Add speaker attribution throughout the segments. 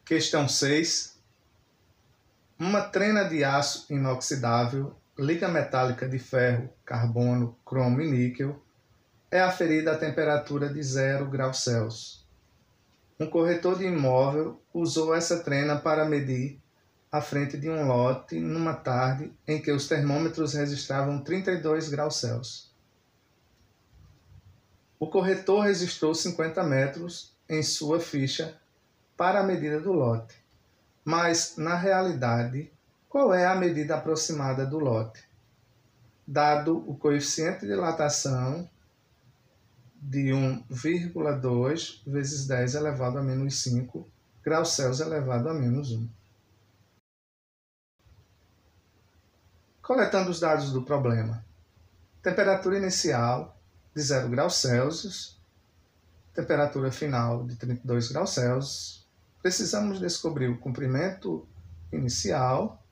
Speaker 1: Questão 6. Uma trena de aço inoxidável, liga metálica de ferro, carbono, cromo e níquel é aferida a temperatura de 0 graus Celsius. Um corretor de imóvel usou essa trena para medir a frente de um lote numa tarde em que os termômetros registravam 32 graus Celsius. O corretor registrou 50 metros em sua ficha para a medida do lote. Mas, na realidade, qual é a medida aproximada do lote? Dado o coeficiente de dilatação de 1,2 vezes 10 elevado a menos 5 graus Celsius elevado a menos 1. Coletando os dados do problema. Temperatura inicial de 0 graus Celsius, temperatura final de 32 graus Celsius. Precisamos descobrir o comprimento inicial,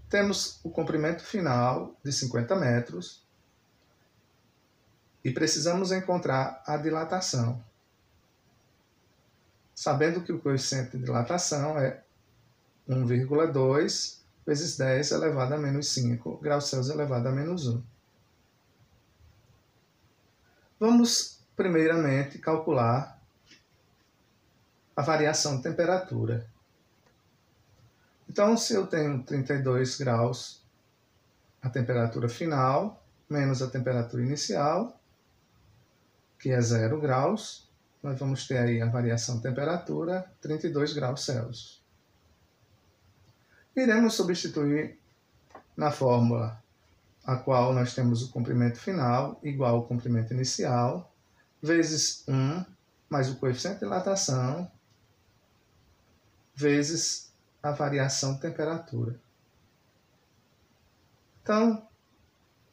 Speaker 1: temos o comprimento final de 50 metros e precisamos encontrar a dilatação. Sabendo que o coeficiente de dilatação é 1,2 vezes 10 elevado a menos 5 graus Celsius elevado a menos 1. Vamos, primeiramente, calcular a variação de temperatura. Então, se eu tenho 32 graus, a temperatura final, menos a temperatura inicial, que é 0 graus, nós vamos ter aí a variação de temperatura, 32 graus Celsius. Iremos substituir na fórmula a qual nós temos o comprimento final igual ao comprimento inicial, vezes 1, mais o coeficiente de dilatação, vezes a variação de temperatura. Então,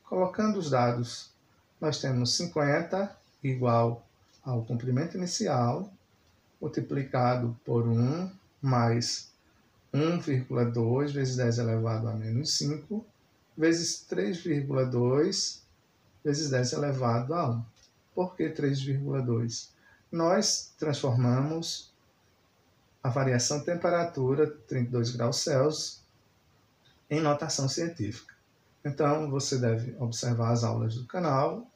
Speaker 1: colocando os dados, nós temos 50 igual ao comprimento inicial, multiplicado por 1, mais 1,2 vezes 10 elevado a menos 5, vezes 3,2 vezes 10 elevado a 1. Por que 3,2? Nós transformamos a variação de temperatura, 32 graus Celsius, em notação científica. Então, você deve observar as aulas do canal,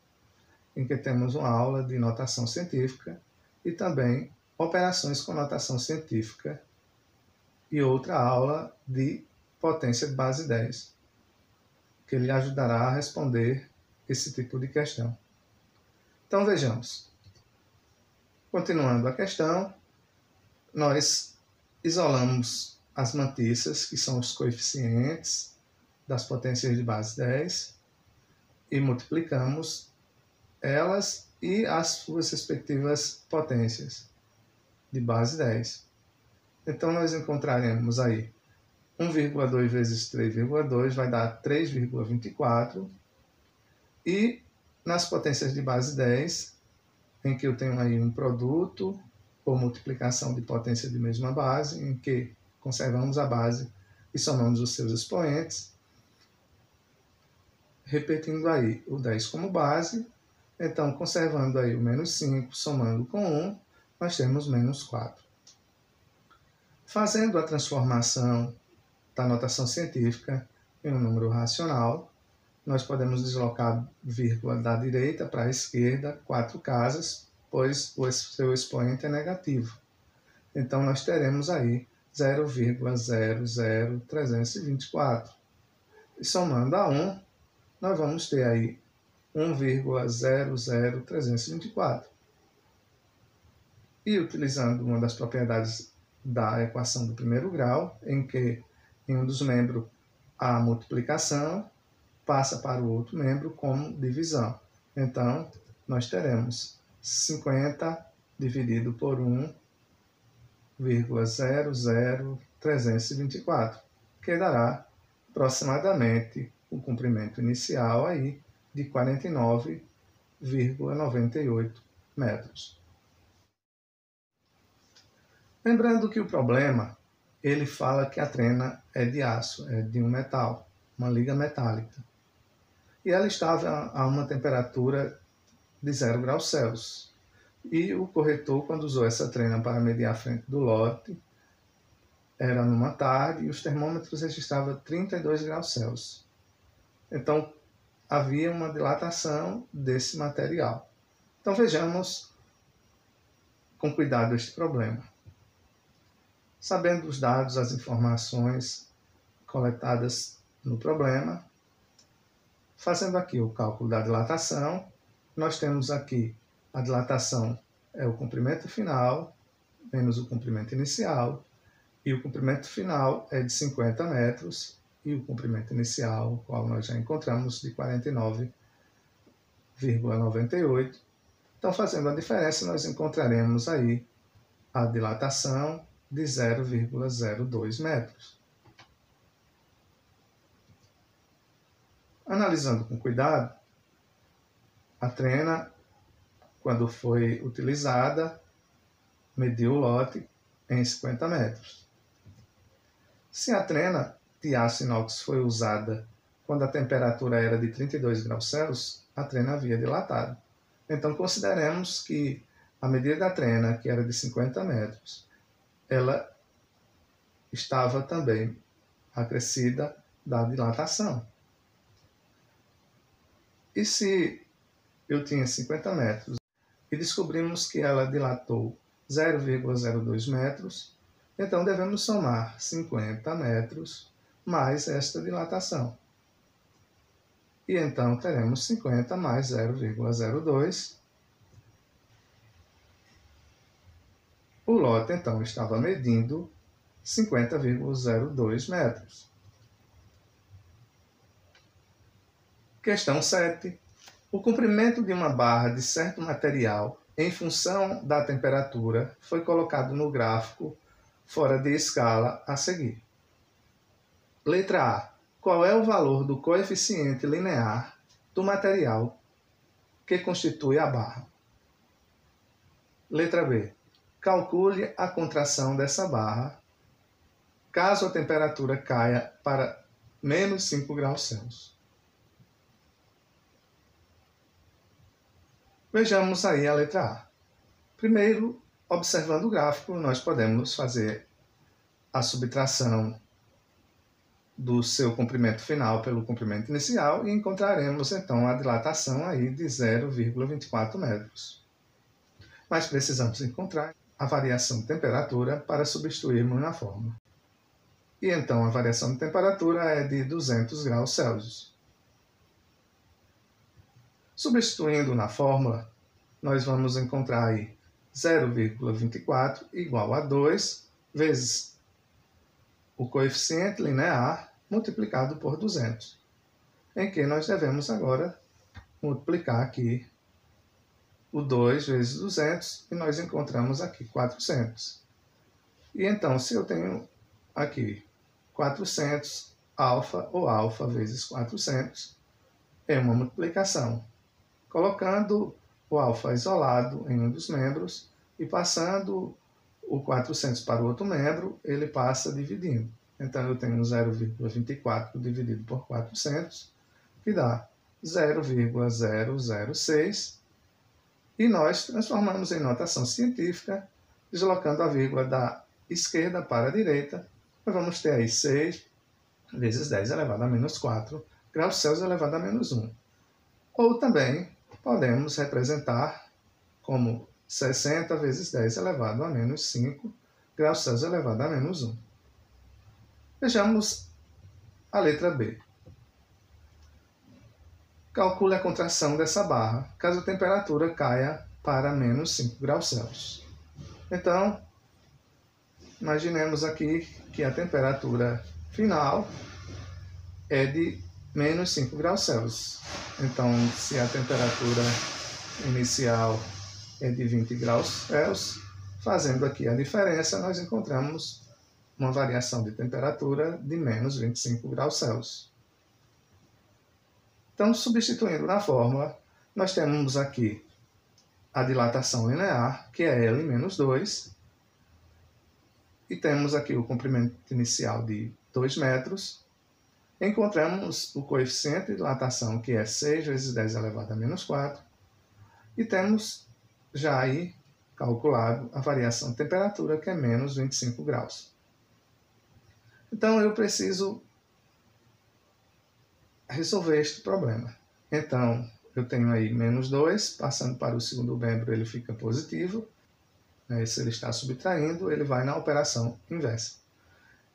Speaker 1: em que temos uma aula de notação científica e também operações com notação científica e outra aula de potência de base 10, que lhe ajudará a responder esse tipo de questão. Então, vejamos. Continuando a questão, nós isolamos as mantiças, que são os coeficientes das potências de base 10, e multiplicamos elas e as suas respectivas potências de base 10. Então, nós encontraremos aí 1,2 vezes 3,2 vai dar 3,24. E nas potências de base 10, em que eu tenho aí um produto por multiplicação de potência de mesma base, em que conservamos a base e somamos os seus expoentes, repetindo aí o 10 como base, então conservando aí o menos 5, somando com 1, nós temos menos 4. Fazendo a transformação da notação científica em um número racional, nós podemos deslocar vírgula da direita para a esquerda 4 casas, pois o seu expoente é negativo. Então, nós teremos aí 0,00324. E somando a 1, nós vamos ter aí 1,00324. E utilizando uma das propriedades da equação do primeiro grau, em que em um dos membros a multiplicação passa para o outro membro como divisão. Então, nós teremos 50 dividido por 1,00324, que dará aproximadamente o comprimento inicial aí de 49,98 metros. Lembrando que o problema, ele fala que a trena é de aço, é de um metal, uma liga metálica. E ela estava a uma temperatura de 0 graus Celsius. E o corretor, quando usou essa trena para medir a frente do lote, era numa tarde e os termômetros registravam 32 graus Celsius. Então, havia uma dilatação desse material. Então, vejamos com cuidado este problema. Sabendo os dados, as informações coletadas no problema, fazendo aqui o cálculo da dilatação, nós temos aqui a dilatação é o comprimento final menos o comprimento inicial, e o comprimento final é de 50 metros, e o comprimento inicial, o qual nós já encontramos, de 49,98. Então, fazendo a diferença, nós encontraremos aí a dilatação de 0,02 metros. Analisando com cuidado, a trena, quando foi utilizada, mediu o lote em 50 metros. Se a trena de aço inox foi usada quando a temperatura era de 32 graus Celsius, a trena havia dilatado. Então, consideremos que a medida da trena, que era de 50 metros, ela estava também acrescida da dilatação. E se eu tinha 50 metros e descobrimos que ela dilatou 0,02 metros, então devemos somar 50 metros mais esta dilatação. E então teremos 50 mais 0,02. O lote então estava medindo 50,02 metros. Questão 7. O comprimento de uma barra de certo material em função da temperatura foi colocado no gráfico fora de escala a seguir. Letra A. Qual é o valor do coeficiente linear do material que constitui a barra? Letra B. Calcule a contração dessa barra caso a temperatura caia para menos 5 graus Celsius. Vejamos aí a letra A. Primeiro, observando o gráfico, nós podemos fazer a subtração do seu comprimento final pelo comprimento inicial e encontraremos então a dilatação aí de 0,24 metros. Mas precisamos encontrar a variação de temperatura para substituirmos na fórmula. E então a variação de temperatura é de 200 graus Celsius. Substituindo na fórmula, nós vamos encontrar aí 0,24 igual a 2 vezes o coeficiente linear multiplicado por 200, em que nós devemos agora multiplicar aqui o 2 vezes 200 e nós encontramos aqui 400. E então, se eu tenho aqui 400 alfa ou alfa vezes 400, é uma multiplicação, colocando o alfa isolado em um dos membros e passando o 400 para o outro membro, ele passa dividindo. Então, eu tenho 0,24 dividido por 400, que dá 0,006, e nós transformamos em notação científica, deslocando a vírgula da esquerda para a direita. Nós vamos ter aí 6 vezes 10 elevado a menos 4 graus Celsius elevado a menos 1. Ou também podemos representar como 60 vezes 10 elevado a menos 5 graus Celsius elevado a menos 1. Vejamos a letra B. Calcule a contração dessa barra, caso a temperatura caia para menos 5 graus Celsius. Então, imaginemos aqui que a temperatura final é de menos 5 graus Celsius. Então, se a temperatura inicial é de 20 graus Celsius, fazendo aqui a diferença, nós encontramos uma variação de temperatura de menos 25 graus Celsius. Então, substituindo na fórmula, nós temos aqui a dilatação linear, que é L menos 2, e temos aqui o comprimento inicial de 2 metros. Encontramos o coeficiente de dilatação, que é 6 vezes 10 elevado a menos 4, e temos já aí calculado a variação de temperatura, que é menos 25 graus. Então, eu preciso resolver este problema. Então, eu tenho aí menos 2, passando para o segundo membro ele fica positivo. Se ele está subtraindo, ele vai na operação inversa.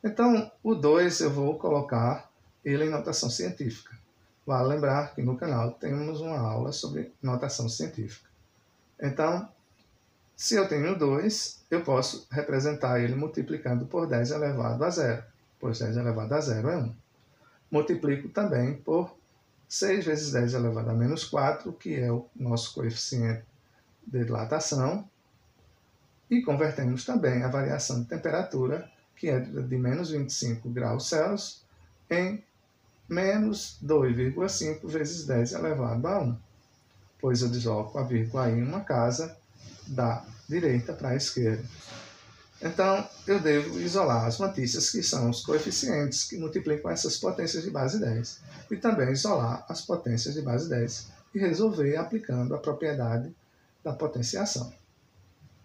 Speaker 1: Então, o 2 eu vou colocar ele em notação científica. Vale lembrar que no canal temos uma aula sobre notação científica. Então, se eu tenho 2, eu posso representar ele multiplicando por 10 elevado a 0, pois 10 elevado a 0 é 1. Multiplico também por 6 vezes 10 elevado a menos 4, que é o nosso coeficiente de dilatação, e convertemos também a variação de temperatura, que é de menos 25 graus Celsius, em menos 2,5 vezes 10 elevado a 1, pois eu desloco a vírgula em uma casa da direita para a esquerda. Então, eu devo isolar as notícias, que são os coeficientes que multiplicam essas potências de base 10, e também isolar as potências de base 10 e resolver aplicando a propriedade da potenciação,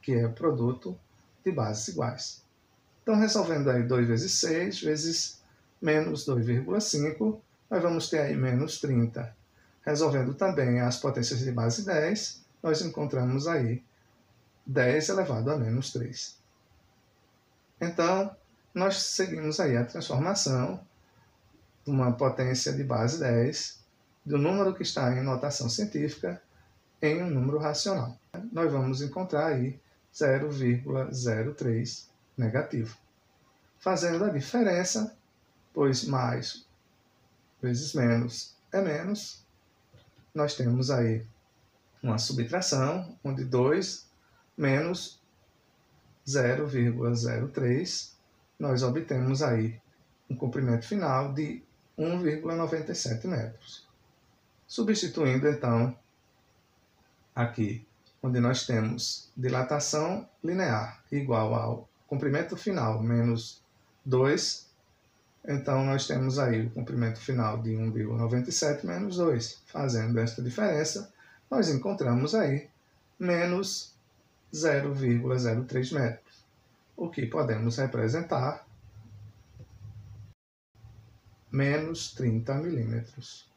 Speaker 1: que é o produto de bases iguais. Então, resolvendo aí 2 vezes 6 vezes menos 2,5, nós vamos ter aí menos 30. Resolvendo também as potências de base 10, nós encontramos aí 10 elevado a menos 3. Então, nós seguimos aí a transformação de uma potência de base 10, do número que está em notação científica, em um número racional. Nós vamos encontrar aí 0,03 negativo. Fazendo a diferença, pois mais vezes menos é menos, nós temos aí uma subtração, onde 2 menos 0,03, nós obtemos aí um comprimento final de 1,97 metros. Substituindo, então, aqui, onde nós temos dilatação linear igual ao comprimento final menos 2, então nós temos aí o comprimento final de 1,97 menos 2. Fazendo esta diferença, nós encontramos aí menos 0,03 metros, o que podemos representar menos 30 milímetros.